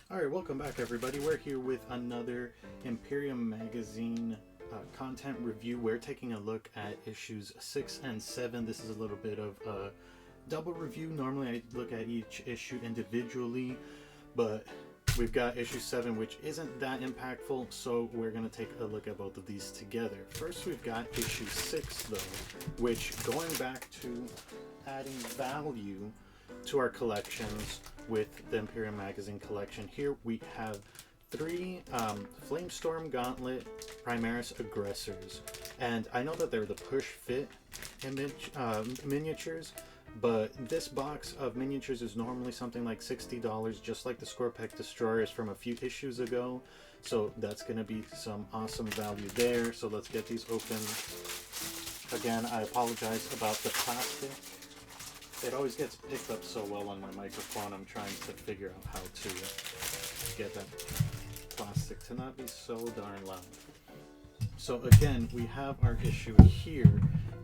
Alright, welcome back everybody. We're here with another Imperium Magazine content review. We're taking a look at issues 6 and 7. This is a little bit of a double review. Normally I look at each issue individually, but we've got issue 7, which isn't that impactful, so we're going to take a look at both of these together. First we've got issue 6 though, which, going back to adding value to our collections with the Imperium Magazine collection. Here we have 3 Flamestorm Gauntlet Primaris Aggressors, and I know that they're the push fit image miniatures, but this box of miniatures is normally something like $60, just like the Scorpec Destroyers from a few issues ago, so that's going to be some awesome value there. So let's get these open. Again, I apologize about the plastic. It always gets picked up so well on my microphone. I'm trying to figure out how to get that plastic to not be so darn loud. So again, we have our issue here,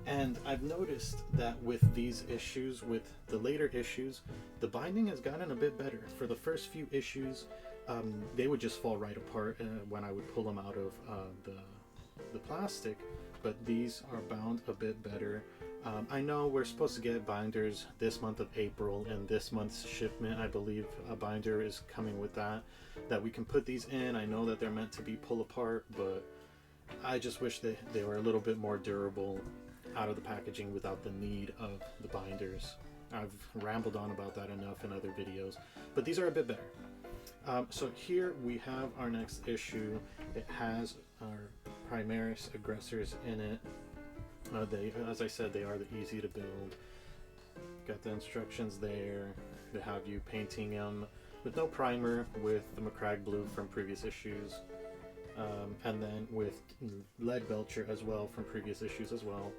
and I've noticed that with these issues, with the later issues, the binding has gotten a bit better. For the first few issues, they would just fall right apart when I would pull them out of the plastic, but these are bound a bit better. I know we're supposed to get binders this month of April, and this month's shipment, I believe a binder is coming with that we can put these in. I know that they're meant to be pull apart, but I just wish they were a little bit more durable out of the packaging without the need of the binders. I've rambled on about that enough in other videos, but these are a bit better. So here we have our next issue. It has our Primaris Aggressors in it. As I said, they are easy to build. Got the instructions there. They have you painting them with no primer, with the McCragg blue from previous issues, and then with lead belcher as well from previous issues as well.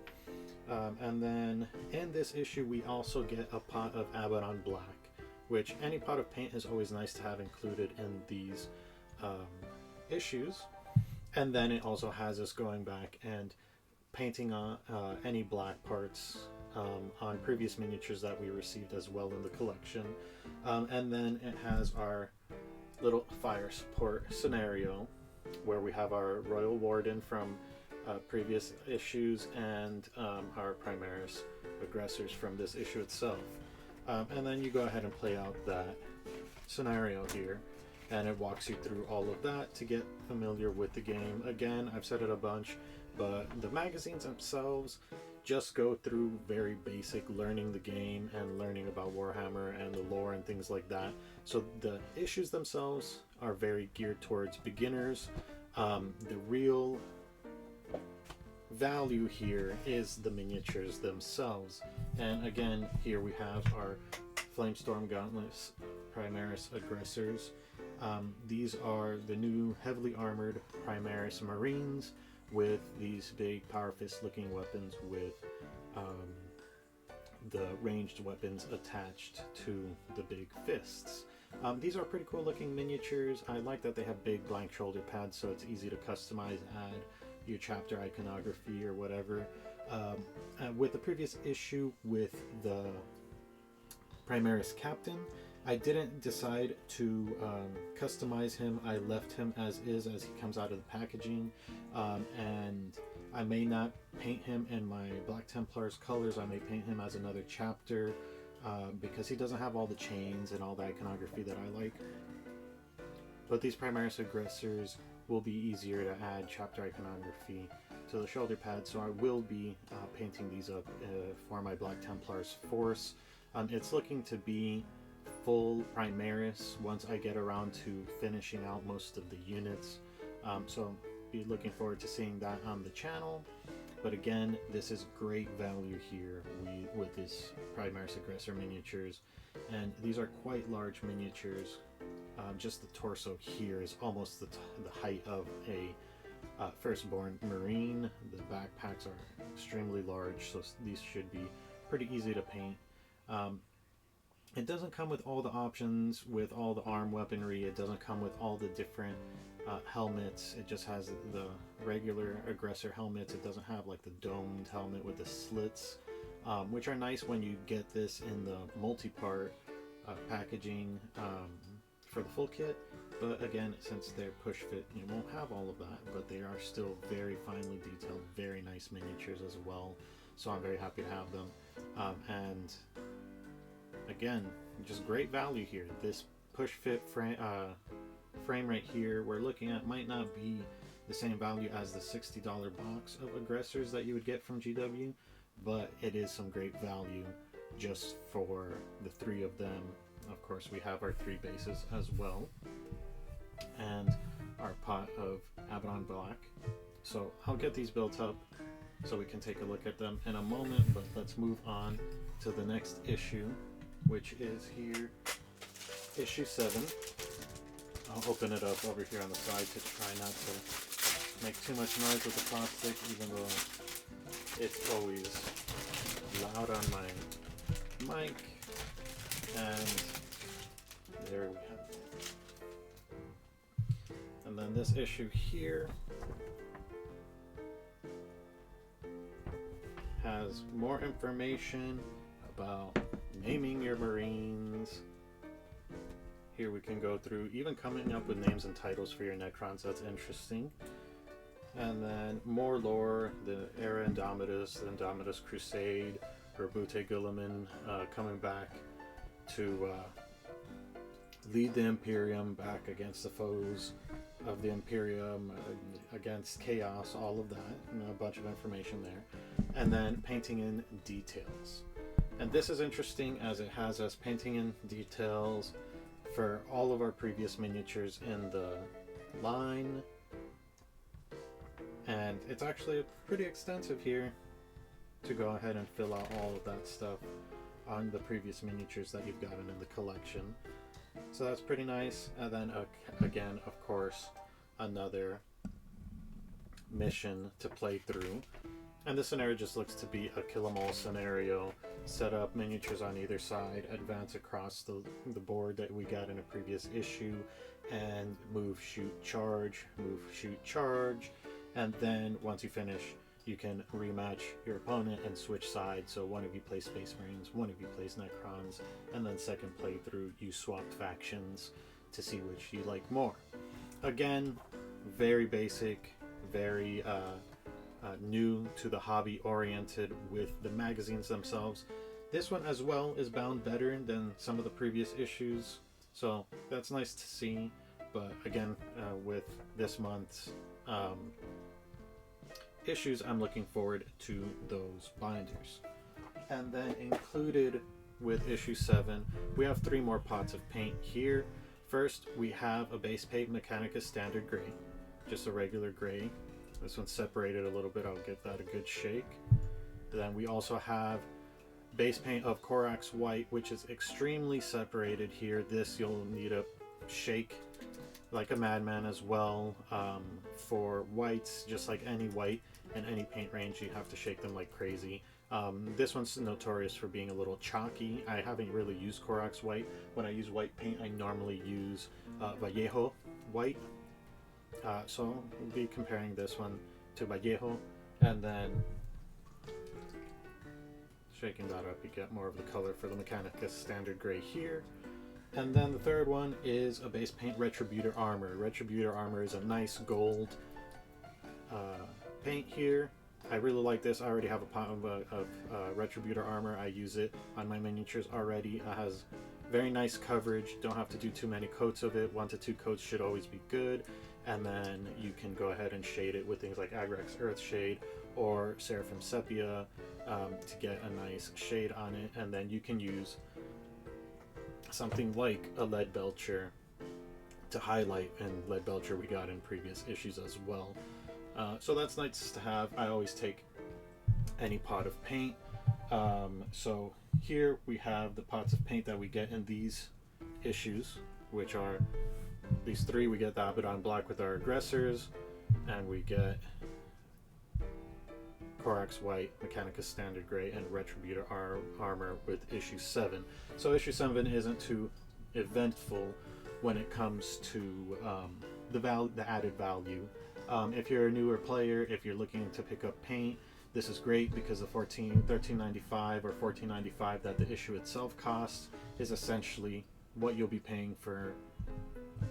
And then in this issue we also get a pot of Abaddon Black, which any pot of paint is always nice to have included in these issues. And then it also has us going back and painting on any black parts on previous miniatures that we received as well in the collection. And then it has our little fire support scenario where we have our Royal Warden from previous issues and our Primaris Aggressors from this issue itself. And then you go ahead and play out that scenario here, and it walks you through all of that to get familiar with the game. Again, I've said it a bunch, but the magazines themselves just go through very basic learning the game and learning about Warhammer and the lore and things like that. So the issues themselves are very geared towards beginners. The real value here is the miniatures themselves. And again, here we have our Flamestorm Gauntlets Primaris Aggressors. These are the new heavily armored Primaris Marines with these big power fist looking weapons with the ranged weapons attached to the big fists. These are pretty cool looking miniatures. I like that they have big blank shoulder pads, so it's easy to customize, add your chapter iconography or whatever. With the previous issue with the Primaris Captain, I didn't decide to customize him. I left him as is, as he comes out of the packaging, and I may not paint him in my Black Templars colors. I may paint him as another chapter because he doesn't have all the chains and all the iconography that I like. But these Primaris Aggressors will be easier to add chapter iconography to the shoulder pads, so I will be painting these up for my Black Templars force. It's looking to be full Primaris once I get around to finishing out most of the units, so be looking forward to seeing that on the channel. But again, this is great value here with this Primaris Aggressor miniatures, and these are quite large miniatures. Just the torso here is almost the height of a firstborn Marine. The backpacks are extremely large, so these should be pretty easy to paint. It doesn't come with all the options with all the arm weaponry. It doesn't come with all the different helmets. It just has the regular aggressor helmets. It doesn't have like the domed helmet with the slits, which are nice when you get this in the multi-part packaging for the full kit, but again, since they're push fit, you won't have all of that, but they are still very finely detailed, very nice miniatures as well, so I'm very happy to have them. And again, just great value here. This push fit frame right here we're looking at might not be the same value as the $60 box of aggressors that you would get from GW, but it is some great value just for the 3 of them. Of course, we have our 3 bases as well, and our pot of Abaddon Black. So I'll get these built up so we can take a look at them in a moment, but let's move on to the next issue, which is here, issue 7. I'll open it up over here on the side to try not to make too much noise with the plastic, even though it's always loud on my mic. And there we have it. And then this issue here has more information about naming your Marines. Here we can go through even coming up with names and titles for your Necrons. That's interesting. And then more lore, the Era Indomitus, the Indomitus Crusade, Rabute Guilliman coming back to lead the Imperium back against the foes of the Imperium, against chaos, all of that, a bunch of information there. And then painting in details. And this is interesting as it has us painting in details for all of our previous miniatures in the line. And it's actually pretty extensive here to go ahead and fill out all of that stuff on the previous miniatures that you've gotten in the collection. So that's pretty nice. And then again, of course, another mission to play through. And this scenario just looks to be a kill 'em all scenario. Set up miniatures on either side, advance across the board that we got in a previous issue, and move, shoot, charge, move, shoot, charge. And then once you finish, you can rematch your opponent and switch sides. So one of you plays Space Marines, one of you plays Necrons, and then second playthrough you swapped factions to see which you like more. Again, very basic, very new to the hobby oriented with the magazines themselves. This one as well is bound better than some of the previous issues, so that's nice to see. But again, with this month's issues, I'm looking forward to those binders. And then included with issue 7, we have 3 more pots of paint here. First, we have a base paint Mechanicus Standard Gray, just a regular gray. This one's separated a little bit, I'll give that a good shake. Then we also have base paint of Corax White, which is extremely separated here. This you'll need a shake like a madman as well. For whites, just like any white in any paint range, you have to shake them like crazy. This one's notorious for being a little chalky. I haven't really used Corax White. When I use white paint, I normally use Vallejo White. So we'll be comparing this one to Vallejo, and then shaking that up, you get more of the color for the Mechanicus Standard Gray here. And then the third one is a base paint Retributor Armor. Retributor Armor is a nice gold paint here. I really like this. I already have a pot of Retributor Armor. I use it on my miniatures already. It has very nice coverage. Don't have to do too many coats of it. 1 to 2 coats should always be good. And then you can go ahead and shade it with things like Agrax Earthshade or Seraphim Sepia to get a nice shade on it. And then you can use something like a Lead Belcher to highlight, and Lead Belcher we got in previous issues as well. So that's nice to have. I always take any pot of paint. So here we have the pots of paint that we get in these issues, which are these 3. We get the Abaddon Black with our aggressors, and we get Corax White, Mechanicus Standard Gray, and Retributor Armor with issue 7. So issue 7 isn't too eventful when it comes to the added value. If you're a newer player, if you're looking to pick up paint, this is great because the $13.95 or $14.95 that the issue itself costs is essentially what you'll be paying for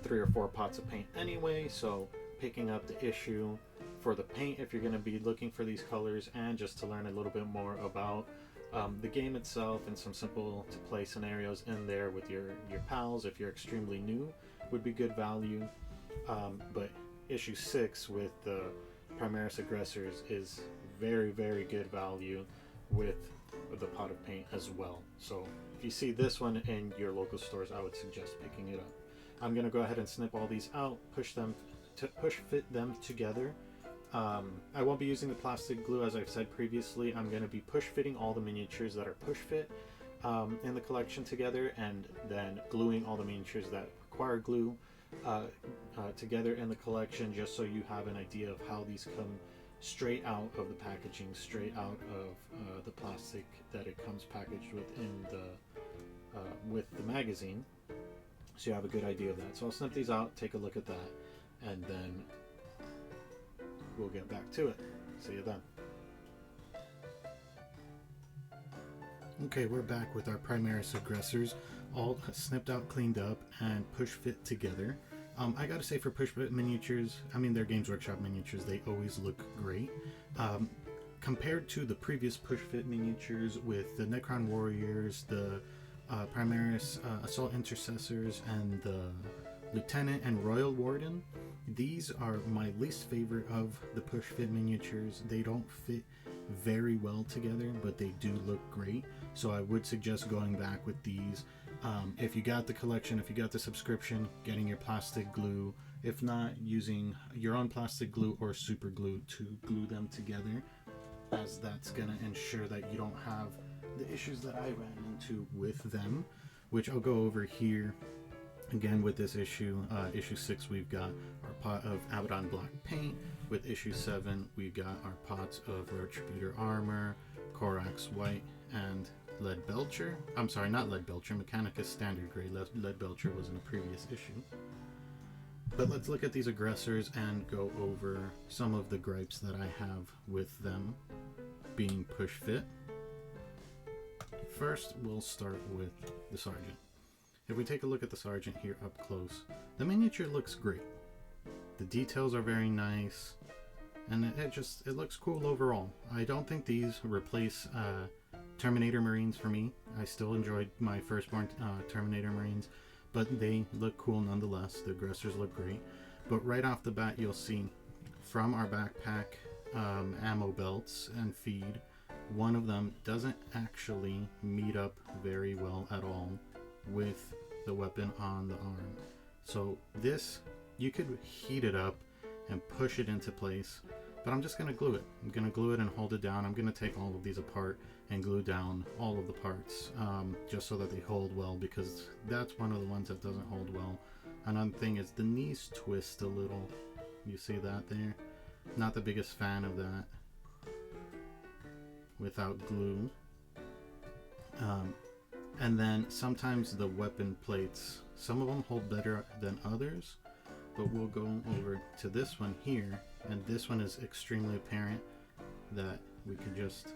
3 or 4 pots of paint anyway, so picking up the issue for the paint if you're going to be looking for these colors, and just to learn a little bit more about the game itself and some simple to play scenarios in there with your pals if you're extremely new would be good value. But issue 6 with the Primaris Aggressors is very good value with the pot of paint as well. So if you see this one in your local stores, I would suggest picking it up. I'm going to go ahead and snip all these out, push fit them together. I won't be using the plastic glue as I've said previously. I'm going to be push fitting all the miniatures that are push fit in the collection together, and then gluing all the miniatures that require glue together in the collection, just so you have an idea of how these come straight out of the packaging, straight out of the plastic that it comes packaged within with the magazine, so you have a good idea of that. So I'll snip these out, take a look at that, and then we'll get back to it. See you then. Okay, we're back with our Primaris Aggressors, all snipped out, cleaned up, and push fit together. I gotta say, for push fit miniatures, I mean, they're Games Workshop miniatures, they always look great. Compared to the previous push fit miniatures with the Necron Warriors, the Primaris Assault Intercessors, and the Lieutenant and Royal Warden, these are my least favorite of the push fit miniatures. They don't fit very well together, but they do look great, so I would suggest going back with these. If you got the collection, if you got the subscription, getting your plastic glue. If not, using your own plastic glue or super glue to glue them together, as that's gonna ensure that you don't have the issues that I ran into with them, which I'll go over here. Again, with this issue, issue 6, we've got our pot of Abaddon Black paint. With issue 7, we've got our pots of Retributor armor, Corax white, and Lead Belcher. I'm sorry, not Lead Belcher, Mechanicus Standard Gray. Lead Belcher was in a previous issue. But let's look at these aggressors and go over some of the gripes that I have with them being push fit. First, we'll start with the Sergeant. If we take a look at the Sergeant here up close, the miniature looks great. The details are very nice, and it looks cool overall. I don't think these replace Terminator Marines for me. I still enjoyed my Firstborn Terminator Marines, but they look cool nonetheless. The aggressors look great. But right off the bat, you'll see from our backpack ammo belts and feed, one of them doesn't actually meet up very well at all with the weapon on the arm. So this, you could heat it up and push it into place, but I'm just going to glue it. I'm going to glue it and hold it down. I'm going to take all of these apart and glue down all of the parts just so that they hold well, because that's one of the ones that doesn't hold well. Another thing is the knees twist a little. You see that there? Not the biggest fan of that without glue. And then sometimes the weapon plates, some of them hold better than others, but we'll go over to this one here, and this one is extremely apparent that we can just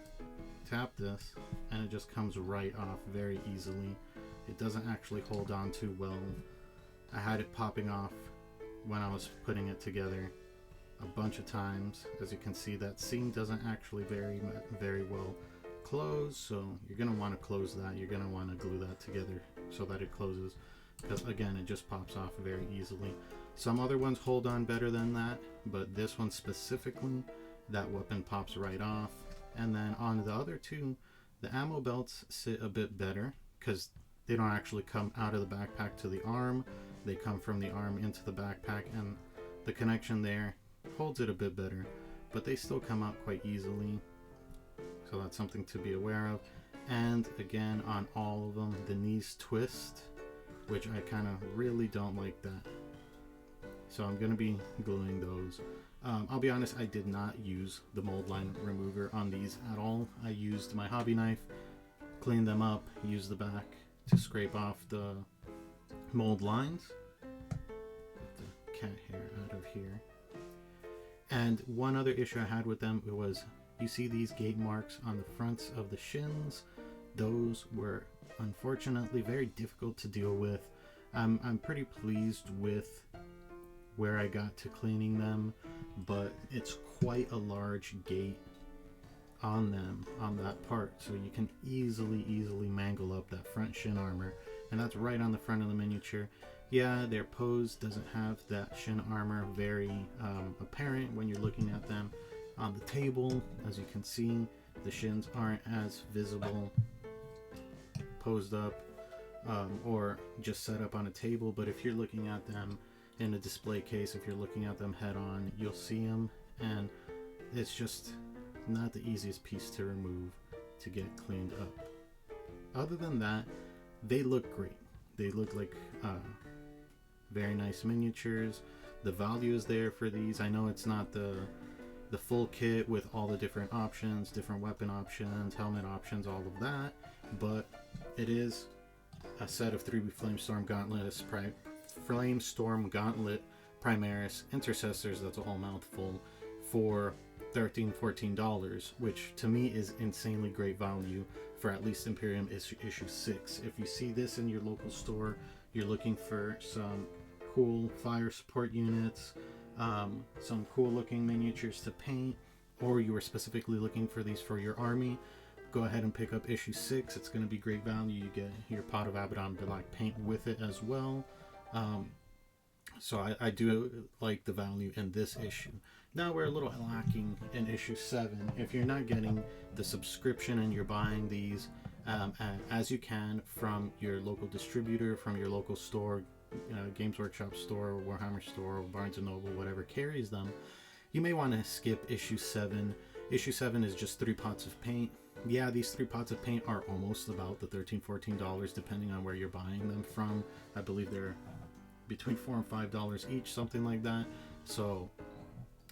tap this and it just comes right off very easily. It doesn't actually hold on too well. I had it popping off when I was putting it together a bunch of times. As you can see, that seam doesn't actually very well close, so you're going to want to close that. You're going to want to glue that together so that it closes, because again, it just pops off very easily. Some other ones hold on better than that, but this one specifically, that weapon pops right off. And then on the other two, the ammo belts sit a bit better because they don't actually come out of the backpack to the arm. They come from the arm into the backpack, and the connection there holds it a bit better, but they still come out quite easily. So that's something to be aware of. And again, on all of them, the knees twist, which I kind of really don't like that. So I'm going to be gluing those. I'll be honest, I did not use the mold line remover on these at all. I used my hobby knife, cleaned them up, used the back to scrape off the mold lines. Get the cat hair out of here. And one other issue I had with them was, you see these gate marks on the fronts of the shins. Those were unfortunately very difficult to deal with. I'm pretty pleased with where I got to cleaning them, but it's quite a large gate on them, on that part, so you can easily mangle up that front shin armor, and that's right on the front of the miniature. Yeah, their pose doesn't have that shin armor very apparent when you're looking at them on the table. As you can see, the shins aren't as visible posed up or just set up on a table, but if you're looking at them in a display case, if you're looking at them head on, you'll see them, and it's just not the easiest piece to remove to get cleaned up. Other than that, they look great. They look like very nice miniatures. The value is there for these. I know it's not the full kit with all the different options, different weapon options, helmet options, all of that, but it is a set of 3B Flamestorm Gauntlet Primaris Intercessors, that's a whole mouthful, for $13-14, which to me is insanely great value for at least Imperium issue 6. If you see this in your local store, you're looking for some cool fire support units, some cool looking miniatures to paint, or you are specifically looking for these for your army, go ahead and pick up issue 6. It's going to be great value. You get your pot of Abaddon Black paint with it as well. So I do like the value in this issue. Now we're a little lacking in issue 7. If you're not getting the subscription and you're buying these as you can from your local distributor, from your local store, Games Workshop store, Warhammer store, or Barnes & Noble, whatever carries them, you may want to skip issue 7. Issue 7 is just 3 pots of paint. Yeah, these 3 pots of paint are almost about the $13-14 depending on where you're buying them from. I believe they're between $4 and $5 each, something like that. So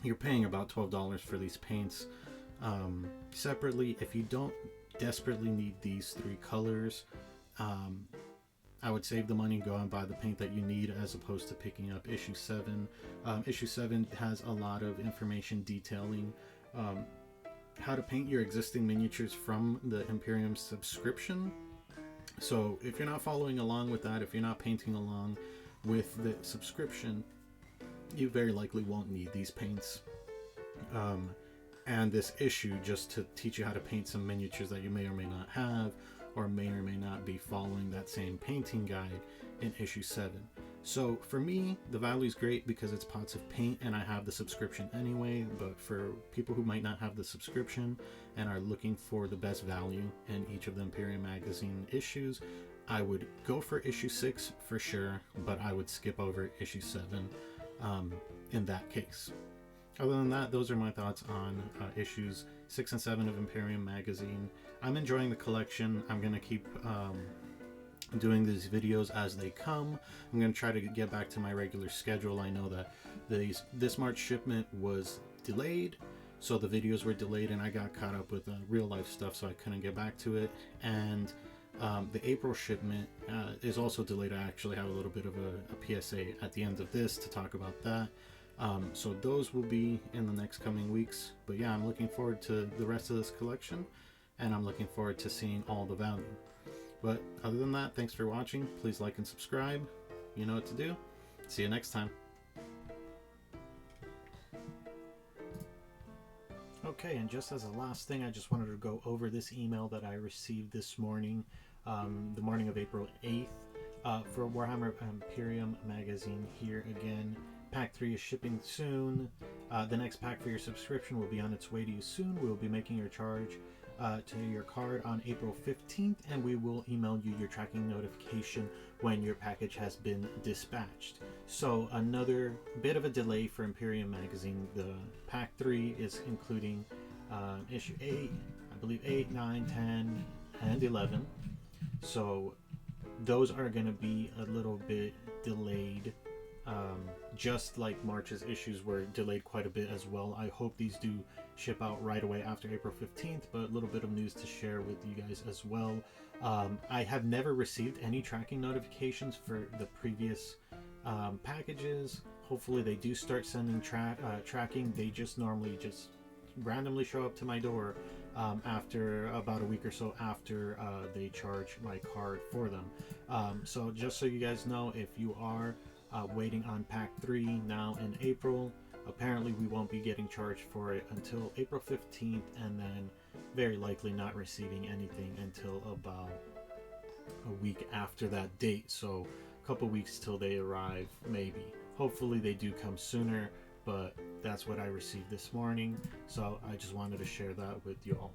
you're paying about $12 for these paints separately. If you don't desperately need these 3 colors, I would save the money and go and buy the paint that you need, as opposed to picking up issue 7. Issue 7 has a lot of information detailing how to paint your existing miniatures from the Imperium subscription. So if you're not following along with that, if you're not painting along with the subscription, you very likely won't need these paints. And this issue, just to teach you how to paint some miniatures that you may or may not have, or may not be following that same painting guide in issue 7. So for me, the value is great because it's pots of paint and I have the subscription anyway, but for people who might not have the subscription and are looking for the best value in each of the Imperium Magazine issues, I would go for issue 6 for sure, but I would skip over issue 7 in that case. Other than that, those are my thoughts on issues 6 and 7 of Imperium Magazine. I'm enjoying the collection. I'm going to keep doing these videos as they come. I'm going to try to get back to my regular schedule. I know that this March shipment was delayed, so the videos were delayed and I got caught up with real life stuff, so I couldn't get back to it. And the April shipment is also delayed. I actually have a little bit of a PSA at the end of this to talk about that. So those will be in the next coming weeks. But yeah, I'm looking forward to the rest of this collection, and I'm looking forward to seeing all the value. But other than that, thanks for watching. Please like and subscribe. You know what to do. See you next time. Okay, and just as a last thing, I just wanted to go over this email that I received this morning, the morning of April 8th, for Warhammer Imperium Magazine here again. Pack 3 is shipping soon. The next pack for your subscription will be on its way to you soon. We will be making your charge to your card on April 15th, and we will email you your tracking notification when your package has been dispatched. So another bit of a delay for Imperium Magazine. The pack 3 is including issue 8, I believe 8, 9, 10, and 11. So those are going to be a little bit delayed, just like March's issues were delayed quite a bit as well. I hope these do ship out right away after April 15th, but a little bit of news to share with you guys as well. I have never received any tracking notifications for the previous packages. Hopefully they do start sending tracking. They just normally just randomly show up to my door after about a week or so after they charge my card for them. So just so you guys know, if you are waiting on pack 3 now in April, apparently we won't be getting charged for it until April 15th, and then very likely not receiving anything until about a week after that date. So a couple weeks till they arrive, maybe. Hopefully they do come sooner, but that's what I received this morning, so I just wanted to share that with y'all.